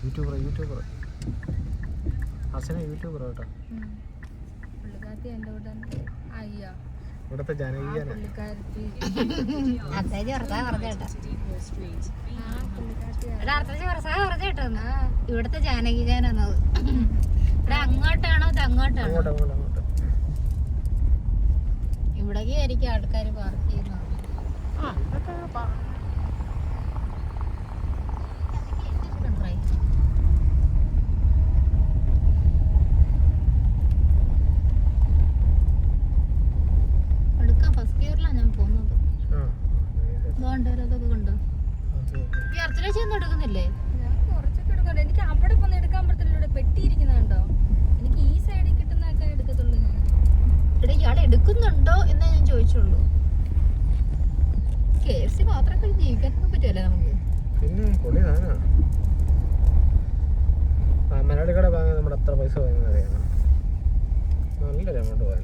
YouTuber ഹസനെ YouTuber കേട്ടോ. ഇവിടുത്തെ ജനകീയന ഇവിടുത്തെ ജാനകീജാനാണത്. ഇവിടെ അങ്ങോട്ടാണോ ഇത് അങ്ങോട്ടാണോ? ഇവിടേക്ക് ആയിരിക്കും ആൾക്കാർ പാർക്ക് ചെയ്യുന്നത്. എടുക്കാം. ഫസ്റ്റ് ഇയറിലാണ് ഞാൻ പോകുന്നത്. അതൊക്കെ കണ്ടോ? ഈ അർച്ചനേച്ചൊന്നും എടുക്കുന്നില്ലേ? ഞാൻ കുറച്ചൊക്കെ എടുക്കണ്ട. എനിക്ക് അവിടെ പോന്ന് എടുക്കാൻ പറ്റത്തില്ല. ഇവിടെ പെട്ടിയിരിക്കുന്നുണ്ടോ? എനിക്ക് ഈ സൈഡിൽ കിട്ടുന്നതൊക്കെ എടുക്കത്തുള്ളൂ ഞാൻ. ഇവിടെ ഇയാളെ എടുക്കുന്നുണ്ടോ എന്നേ ഞാൻ ചോദിച്ചുള്ളൂ. KFC മാത്രം കഴിഞ്ഞ് ജീവിക്കാനൊന്നും പറ്റുമല്ലേ നമുക്ക്? പിന്നെ പൊളി സാധനമാണ്. മലയാളി കട വാങ്ങാൻ നമ്മുടെ എത്ര പൈസ വാങ്ങുന്നത് അറിയാമോ? നല്ലൊരു എമൗണ്ട് പോകാൻ.